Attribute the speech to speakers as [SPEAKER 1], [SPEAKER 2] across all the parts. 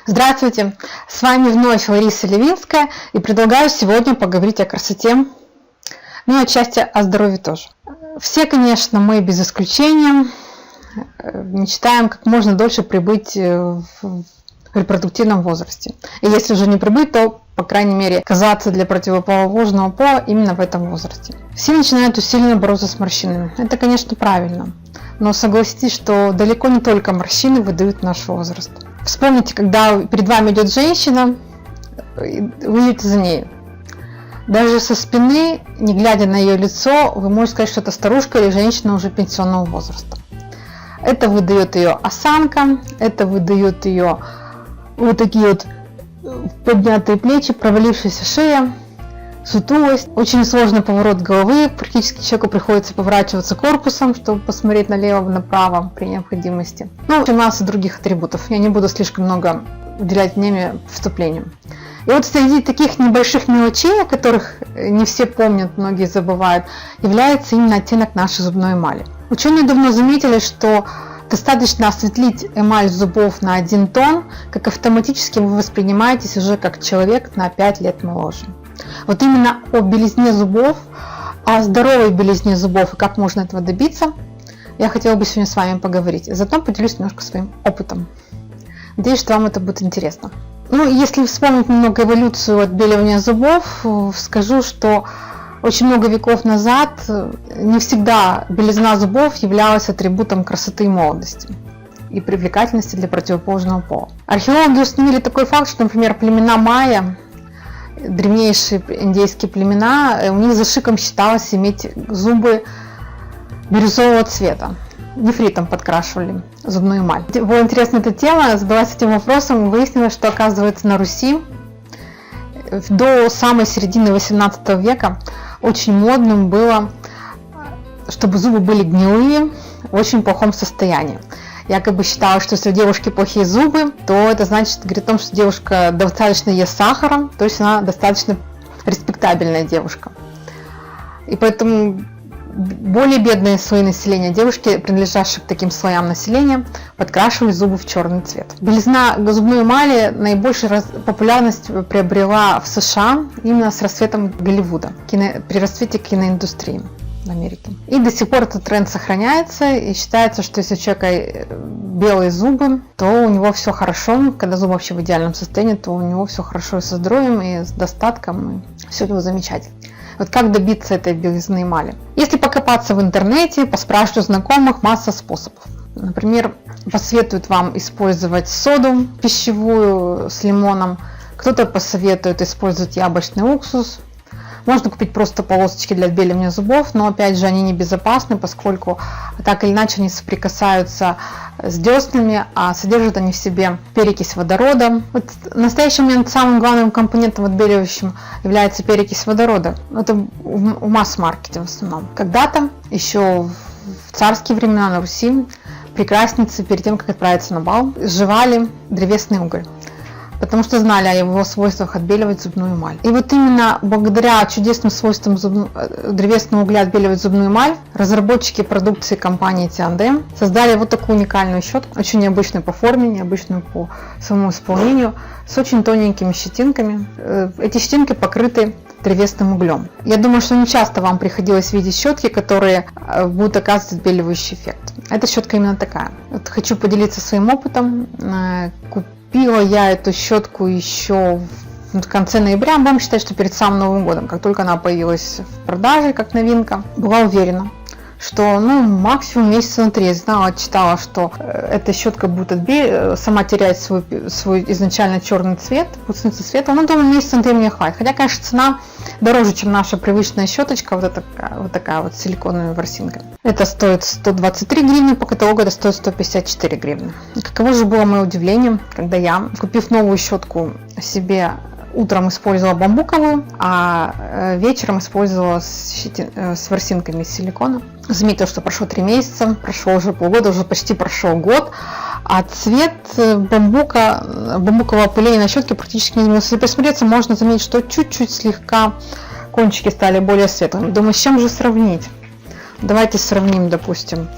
[SPEAKER 1] Здравствуйте! С вами вновь Лариса Левинская и предлагаю сегодня поговорить о красоте, ну и отчасти о здоровье тоже. Все, конечно, мы без исключения мечтаем как можно дольше пребыть в репродуктивном возрасте. И если уже не прибыть, то, по крайней мере, казаться для противоположного пола именно в этом возрасте. Все начинают усиленно бороться с морщинами. Это, конечно, правильно. Но согласитесь, что далеко не только морщины выдают наш возраст. Вспомните, когда перед вами идет женщина, вы идете за ней. Даже со спины, не глядя на ее лицо, вы можете сказать, что это старушка или женщина уже пенсионного возраста. Это выдает ее осанка, это выдает ее вот такие вот поднятые плечи, провалившаяся шея, сутулость, очень сложный поворот головы, практически человеку приходится поворачиваться корпусом, чтобы посмотреть налево-направо при необходимости. Ну и масса других атрибутов, я не буду слишком много уделять внимания вступлению. И вот среди таких небольших мелочей, о которых не все помнят, многие забывают, является именно оттенок нашей зубной эмали. Ученые давно заметили, что достаточно осветлить эмаль зубов на 1 тон, как автоматически вы воспринимаетесь уже как человек на 5 лет моложе. Вот именно о белизне зубов, о здоровой белизне зубов и как можно этого добиться, я хотела бы сегодня с вами поговорить. Заодно поделюсь немножко своим опытом. Надеюсь, что вам это будет интересно. Ну, если вспомнить немного эволюцию отбеливания зубов, скажу, что очень много веков назад не всегда белизна зубов являлась атрибутом красоты и молодости и привлекательности для противоположного пола. Археологи установили такой факт, что, например, племена майя, древнейшие индейские племена, у них за шиком считалось иметь зубы бирюзового цвета. Нефритом подкрашивали зубную эмаль. Было интересно это тема, задалась этим вопросом, выяснилось, что, оказывается, на Руси до самой середины 18 века очень модным было, чтобы зубы были гнилые, в очень плохом состоянии. Якобы считалось, что если у девушки плохие зубы, то это значит, говорит о том, что девушка достаточно ест сахара, то есть она достаточно респектабельная девушка. И поэтому более бедные слои населения, девушки, принадлежащие к таким слоям населения, подкрашивали зубы в черный цвет. Белизна зубной эмали наибольшую популярность приобрела в США именно с расцветом Голливуда, при расцвете киноиндустрии в Америке. И до сих пор этот тренд сохраняется, и считается, что если у человека белые зубы, то у него все хорошо. Когда зубы вообще в идеальном состоянии, то у него все хорошо и со здоровьем, и с достатком, и все у него замечательно. Вот как добиться этой белизны эмали? Если покопаться в интернете, поспрашивать у знакомых, масса способов. Например, посоветуют вам использовать соду пищевую с лимоном, кто-то посоветует использовать яблочный уксус. Можно купить просто полосочки для отбеливания зубов, но опять же они небезопасны, поскольку так или иначе они соприкасаются с деснами, а содержат они в себе перекись водорода. Вот в настоящий момент самым главным компонентом отбеливающим является перекись водорода. Это в масс-маркете в основном. Когда-то, еще в царские времена на Руси, прекрасницы перед тем, как отправиться на бал, сжигали древесный уголь, потому что знали о его свойствах отбеливать зубную эмаль. И вот именно благодаря чудесным свойствам древесного угля отбеливать зубную эмаль, разработчики продукции компании T&M создали вот такую уникальную щетку, очень необычную по форме, необычную по своему исполнению, с очень тоненькими щетинками. Эти щетинки покрыты древесным углем. Я думаю, что не часто вам приходилось видеть щетки, которые будут оказывать отбеливающий эффект. Эта щетка именно такая. Вот хочу поделиться своим опытом. Купила я эту щетку еще в конце ноября, будем считать, что перед самым Новым годом. Как только она появилась в продаже, как новинка, была уверена, что максимум месяца на 3. Я знала, читала, что эта щетка будет сама терять свой изначально черный цвет, пустынный цвет. Но думаю, месяца на 3 мне хватит. Хотя, конечно, цена дороже, чем наша привычная щеточка, вот такая вот силиконовая ворсинка. Это стоит 123 гривны, по каталогу это стоит 154 гривны. Каково же было мое удивление, когда я, купив новую щетку себе, утром использовала бамбуковую, а вечером использовала с ворсинками из силикона. Заметила, что прошло 3 месяца, прошло уже полгода, уже почти прошел год, а цвет бамбукового опыления на щетке практически не изменился. Если присмотреться, можно заметить, что чуть-чуть слегка кончики стали более светлыми. Думаю, с чем же сравнить? Давайте сравним, допустим,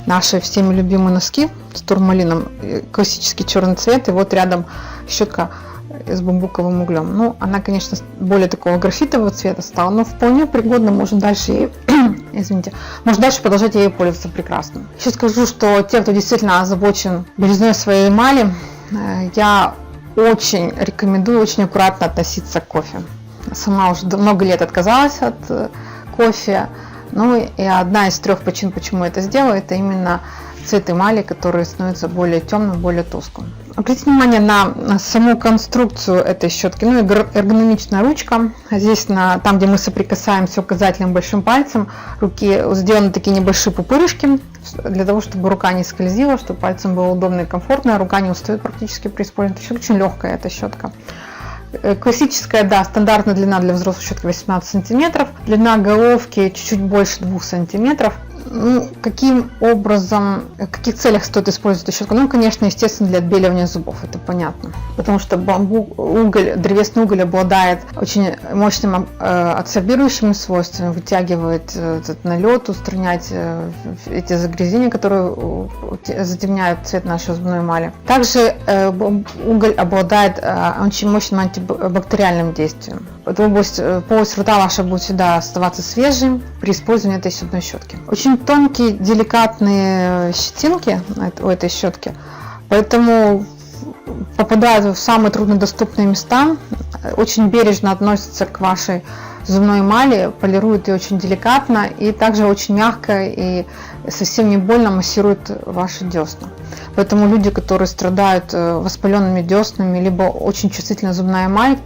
[SPEAKER 1] наши всеми любимые носки с турмалином, классический черный цвет, и вот рядом щетка с бамбуковым углем. Ну, она, конечно, более такого графитового цвета стала, но вполне пригодна, можно дальше ей, извините, можно дальше продолжать ею пользоваться прекрасно. Еще скажу, что те, кто действительно озабочен белизной своей эмали, я очень рекомендую очень аккуратно относиться к кофе. Сама уже много лет отказалась от кофе. Ну и одна из 3 причин, почему я это сделала, это именно цвет эмали, который становится более темным, более тусклым. Обратите внимание на саму конструкцию этой щетки. Ну, эргономичная ручка. Здесь, там, где мы соприкасаемся указательным большим пальцем руки, сделаны такие небольшие пупырышки, для того, чтобы рука не скользила, чтобы пальцем было удобно и комфортно, рука не устает практически при использовании. Это очень легкая эта щетка. Классическая, да, стандартная длина для взрослой щетки 18 сантиметров, длина головки чуть-чуть больше 2 сантиметров. Ну, каким образом, в каких целях стоит использовать эту щетку? Ну, конечно, естественно, для отбеливания зубов, это понятно. Потому что древесный уголь обладает очень мощным адсорбирующими свойствами, вытягивает этот налет, устраняет эти загрязнения, которые затемняют цвет нашей зубной эмали. Также уголь обладает очень мощным антибактериальным действием. Полость рта ваша будет всегда оставаться свежей при использовании этой зубной щетки. Очень тонкие, деликатные щетинки у этой щетки, поэтому попадают в самые труднодоступные места, очень бережно относятся к вашей зубной эмали, полируют ее очень деликатно и также очень мягко и совсем не больно массируют ваши десна. Поэтому люди, которые страдают воспаленными деснами, либо очень чувствительная зубная эмаль,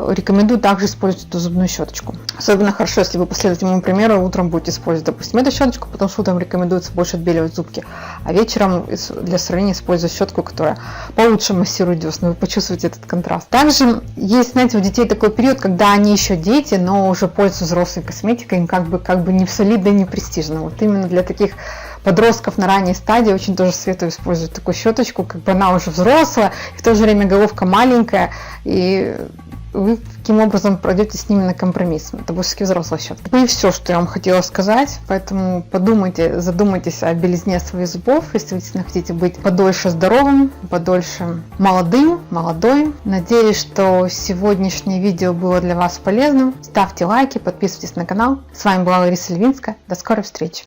[SPEAKER 1] рекомендую также использовать эту зубную щеточку. Особенно хорошо, если вы последуете моему примеру, утром будете использовать, допустим, эту щеточку, потому что утром рекомендуется больше отбеливать зубки, а вечером для сравнения использовать щетку, которая получше массирует десны. Вы почувствуете этот контраст. Также есть, знаете, у детей такой период, когда они еще дети, но уже пользуются взрослой косметикой, им как бы не солидно и не престижно. Вот именно для таких подростков на ранней стадии очень тоже советую использовать такую щеточку, как бы она уже взрослая, и в то же время головка маленькая, и вы таким образом пройдете с ними на компромисс. Это будет все-таки взрослая щетка. И все, что я вам хотела сказать. Поэтому подумайте, задумайтесь о белизне своих зубов, если вы действительно хотите быть подольше здоровым, подольше молодой. Надеюсь, что сегодняшнее видео было для вас полезным. Ставьте лайки, подписывайтесь на канал. С вами была Лариса Левинская. До скорой встречи.